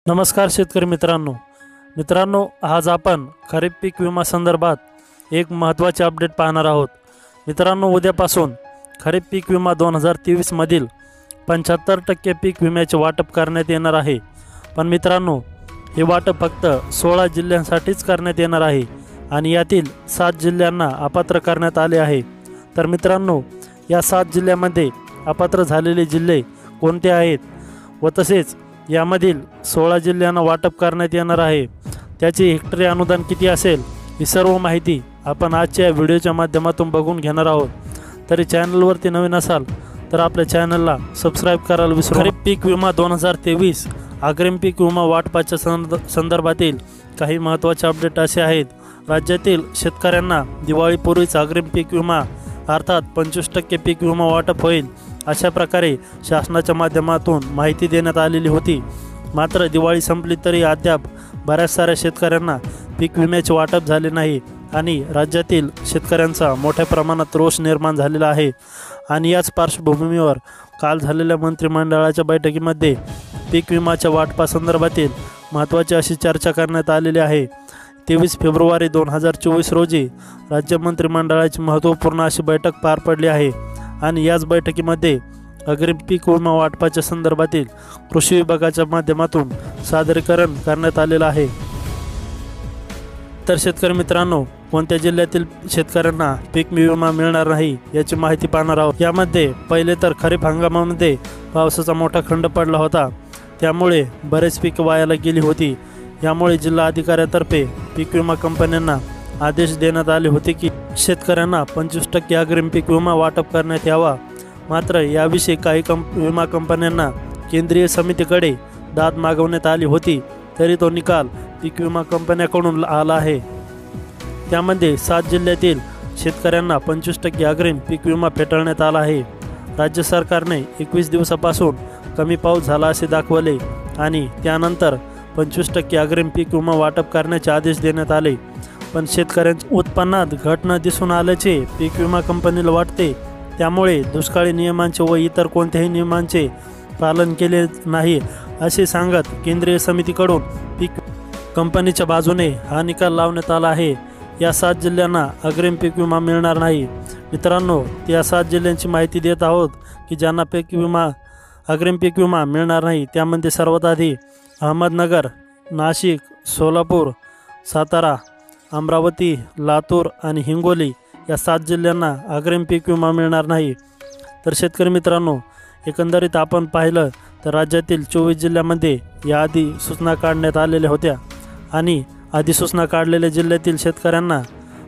नमस्कार शेतकरी मित्रांनो, आज आपण खरीप पीक विमा संदर्भात एक महत्त्वाचे अपडेट पाहणार आहोत। मित्रांनो, उद्यापासून खरीप पीक विमा 2023 मधील 75% पीक विम्याचे वाटप करण्यात येणार आहे। पण मित्रांनो, हे वाटप फक्त 16 जिल्ह्यांसाठीच करण्यात येणार आहे आणि यातील 7 जिल्ह्यांना अपात्र करण्यात आले आहे। तर मित्रांनो, या 7 जिल्ह्यांमध्ये अपात्र झालेले जिल्हे कोणते आहेत व तसेच यामधील 16 जिल्ह्यांना वाटप करण्यात येणार आहे, त्याचे हेक्टरी अनुदान किती असेल, ही सर्व माहिती आपण आजच्या व्हिडिओच्या माध्यमातून बघून घेणार आहोत। तरी चॅनलवरती नवीन असाल तर आपल्या चॅनलला सबस्क्राईब करायला विसरू नका। खरीप पीक विमा 2023 अग्रिम पीक विमा वाटपाच्या संदर्भातील काही महत्त्वाचे अपडेट असे आहेत। राज्यातील शेतकऱ्यांना दिवाळीपूर्वीच अग्रिम पीक विमा अर्थात 25% पीक विमा वाटप होईल, अशा प्रकारे शासनाच्या माध्यमातून माहिती देण्यात आलेली होती। मात्र दिवाळी संपली तरी अद्याप बऱ्याच साऱ्या शेतकऱ्यांना पीक विम्याचे वाटप झाले नाही आणि राज्यातील शेतकऱ्यांचा मोठ्या प्रमाणात रोष निर्माण झालेला आहे। आणि याच पार्श्वभूमीवर काल झालेल्या मंत्रिमंडळाच्या बैठकीमध्ये पीक विम्याच्या वाटपासंदर्भातील महत्त्वाची अशी चर्चा करण्यात आलेली आहे। 23 फेब्रुवारी 2024 रोजी राज्य मंत्रिमंडळाची महत्त्वपूर्ण अशी बैठक पार पडली आहे आणि याच बैठकीमध्ये अग्रिम पीक विमा वाटपाच्या संदर्भातील कृषी विभागाच्या माध्यमातून सादरीकरण करण्यात आलेलं आहे। तर शेतकरी मित्रांनो, कोणत्या जिल्ह्यातील शेतकऱ्यांना पीक विमा मिळणार नाही याची माहिती पाहणार आहोत। यामध्ये पहिले तर खरीप हंगामामध्ये पावसाचा मोठा खंड पडला होता, त्यामुळे बरेच पीक वायाला गेली होती। यामुळे जिल्हा अधिकाऱ्यातर्फे पीक विमा कंपन्यांना आदेश देण्यात आले होते की शेतकऱ्यांना 25% अग्रिम पीक विमा वाटप करण्यात यावा। मात्र याविषयी काही विमा कंपन्यांना केंद्रीय समितीकडे दाद मागवण्यात आली होती, तरी तो निकाल पीक विमा कंपन्यांकडून आला आहे। त्यामध्ये 7 जिल्ह्यातील शेतकऱ्यांना 25% अग्रिम पीक विमा फेटाळण्यात आला आहे। राज्य सरकारने 21 दिवसापासून कमी पाऊस झाला असे दाखवले आणि त्यानंतर 25% अग्रिम पीक विमा वाटप करण्याचे आदेश देण्यात आले। पण शेतकऱ्यांच्या उत्पन्नात घट न दिसून आल्याचे पीक विमा कंपनीला वाटते, त्यामुळे दुष्काळी नियमांचे व इतर कोणत्याही नियमांचे पालन केले नाही असे सांगत केंद्रीय समितीकडून पीक कंपनीच्या बाजूने हा निकाल लावण्यात आला आहे। या 7 जिल्ह्यांना अग्रिम पीक विमा मिळणार नाही। मित्रांनो, या 7 जिल्ह्यांची माहिती देत आहोत की ज्यांना अग्रिम पीक विमा मिळणार नाही। त्यामध्ये सर्वात आधी अहमदनगर, नाशिक, सोलापूर, सातारा, अमरावती, लातूर आणि हिंगोली या 7 जिल्ह्यांना अग्रिम पीक विमा मिळणार नाही। तर शेतकरी मित्रांनो, एकंदरीत आपण पाहिलं तर राज्यातील 24 जिल्ह्यांमध्ये याआधी सूचना काढण्यात आलेल्या होत्या आणि अधिसूचना काढलेल्या जिल्ह्यातील शेतकऱ्यांना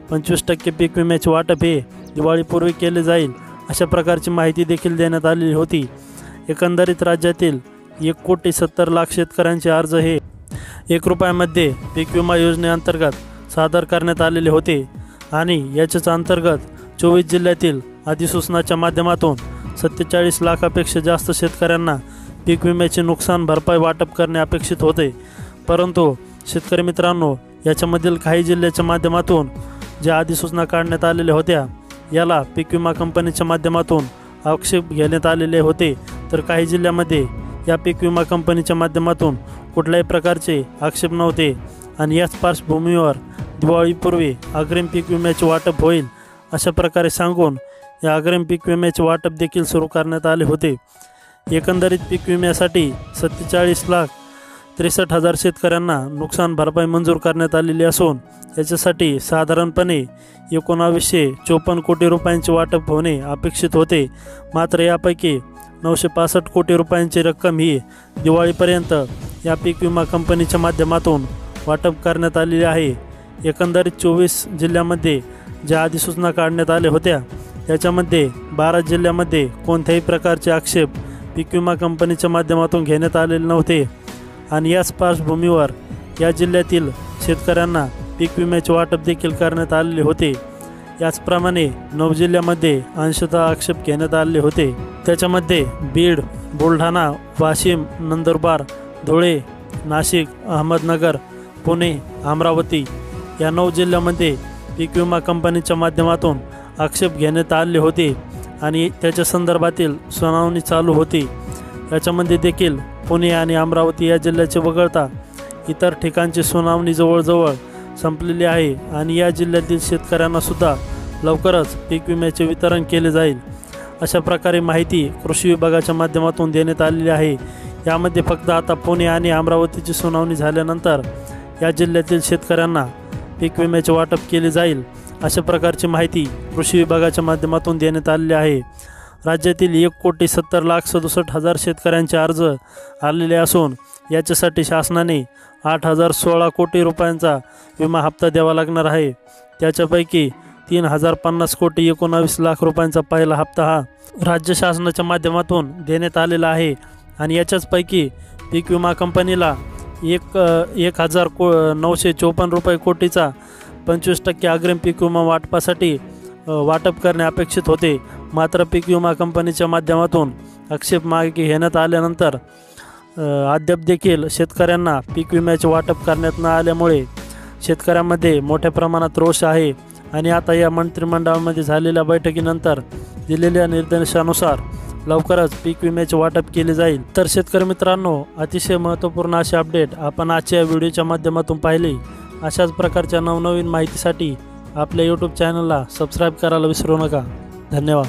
25% पीक विम्याचे वाटप हे दिवाळीपूर्वी केले जाईल, अशा प्रकारची माहिती देखील देण्यात आलेली होती। एकंदरीत राज्यातील 1,70,00,000 शेतकऱ्यांचे अर्ज हे ₹1 मध्ये पीक विमा योजनेअंतर्गत सादर करण्यात आलेले होते आणि याच्याच अंतर्गत 24 जिल्ह्यातील अधिसूचनाच्या माध्यमातून 47 लाखापेक्षा जास्त शेतकऱ्यांना पीक विम्याचे नुकसान भरपाई वाटप करणे अपेक्षित होते। परंतु शेतकरी मित्रांनो, याच्यामधील काही जिल्ह्याच्या माध्यमातून ज्या अधिसूचना काढण्यात आलेल्या होत्या याला पीक विमा कंपनीच्या माध्यमातून आक्षेप घेण्यात आलेले होते, तर काही जिल्ह्यामध्ये या पीक विमा कंपनीच्या माध्यमातून कुठल्याही प्रकारचे आक्षेप नव्हते। आणि याच पार्श्वभूमीवर दिवाळीपूर्वी अग्रिम पीक विम्याचे वाटप होईल अशा प्रकारे सांगून या अग्रिम पीक विम्याचे वाटप देखील सुरू करण्यात आले होते। एकंदरीत पीक विम्यासाठी 47,63,000 शेतकऱ्यांना नुकसान भरपाई मंजूर करण्यात आलेली असून याच्यासाठी साधारणपणे 1954 कोटी रुपयांचे वाटप होणे अपेक्षित होते। मात्र यापैकी 965 कोटी रुपयांची रक्कम ही दिवाळीपर्यंत या पीक विमा कंपनीच्या माध्यमातून वाटप करण्यात आलेली आहे। एकंदरीत 24 जिल्ह्यांमध्ये ज्या अधिसूचना काढण्यात आल्या होत्या त्याच्यामध्ये 12 जिल्ह्यांमध्ये कोणत्याही प्रकारचे आक्षेप पीक विमा कंपनीच्या माध्यमातून घेण्यात आलेले नव्हते आणि याच पार्श्वभूमीवर या जिल्ह्यातील शेतकऱ्यांना पीक विम्याचे वाटप देखील करण्यात आलेले होते। याचप्रमाणे 9 जिल्ह्यांमध्ये अंशतः आक्षेप घेण्यात आलेले होते। त्याच्यामध्ये बीड, बुलढाणा, वाशिम, नंदुरबार, धुळे, नाशिक, अहमदनगर, पुणे, अमरावती या 9 जिल्ह्यांमध्ये पीक विमा कंपनीच्या माध्यमातून आक्षेप घेण्यात आले होते आणि त्याच्या संदर्भातील सुनावणी चालू होती। याच्यामध्ये देखील पुणे आणि अमरावती या जिल्ह्याचे वगळता इतर ठिकाणची सुनावणी जवळजवळ संपलेली आहे आणि या जिल्ह्यातील शेतकऱ्यांनासुद्धा लवकरच पीक विम्याचे वितरण केले जाईल, अशा प्रकारे माहिती कृषी विभागाच्या माध्यमातून देण्यात आलेली आहे। यामध्ये फक्त आता पुणे आणि अमरावतीची सुनावणी झाल्यानंतर या जिल्ह्यातील शेतकऱ्यांना पीक विम्याचे वाटप केले जाईल, अशा प्रकारची माहिती कृषी विभागाच्या माध्यमातून देण्यात आलेली आहे। राज्यातील 1,70,67,000 शेतकऱ्यांचे अर्ज आलेले असून याच्यासाठी शासनाने 8,016 कोटी रुपयांचा विमा हप्ता द्यावा लागणार आहे। त्याच्यापैकी 3,050 कोटी 19 लाख रुपयांचा पहिला हप्ता हा राज्य शासनाच्या माध्यमातून देण्यात आलेला आहे आणि याच्याचपैकी पीक विमा कंपनीला 1,954 रुपये कोटीचा 25% अग्रिम पीक विमा वाटपासाठी वाटप करणे अपेक्षित होते। मात्र पीक विमा कंपनीच्या माध्यमातून आक्षेप मागे घेण्यात आल्यानंतर अद्याप देखील शेतकऱ्यांना पीक विम्याचे वाटप करण्यात न आल्यामुळे शेतकऱ्यांमध्ये मोठ्या प्रमाणात रोष आहे आणि आता या मंत्रिमंडळामध्ये झालेल्या बैठकीनंतर दिलेल्या निर्देशानुसार लवकरच पीक विम्याचे वाटप केले जाईल। तर शेतकरी मित्रांनो, अतिशय महत्त्वपूर्ण असे अपडेट आपण आजच्या व्हिडिओच्या माध्यमातून पाहिले। अशाच प्रकारच्या नवनवीन माहितीसाठी आपल्या यूट्यूब चॅनलला सबस्क्राईब करायला विसरू नका। धन्यवाद।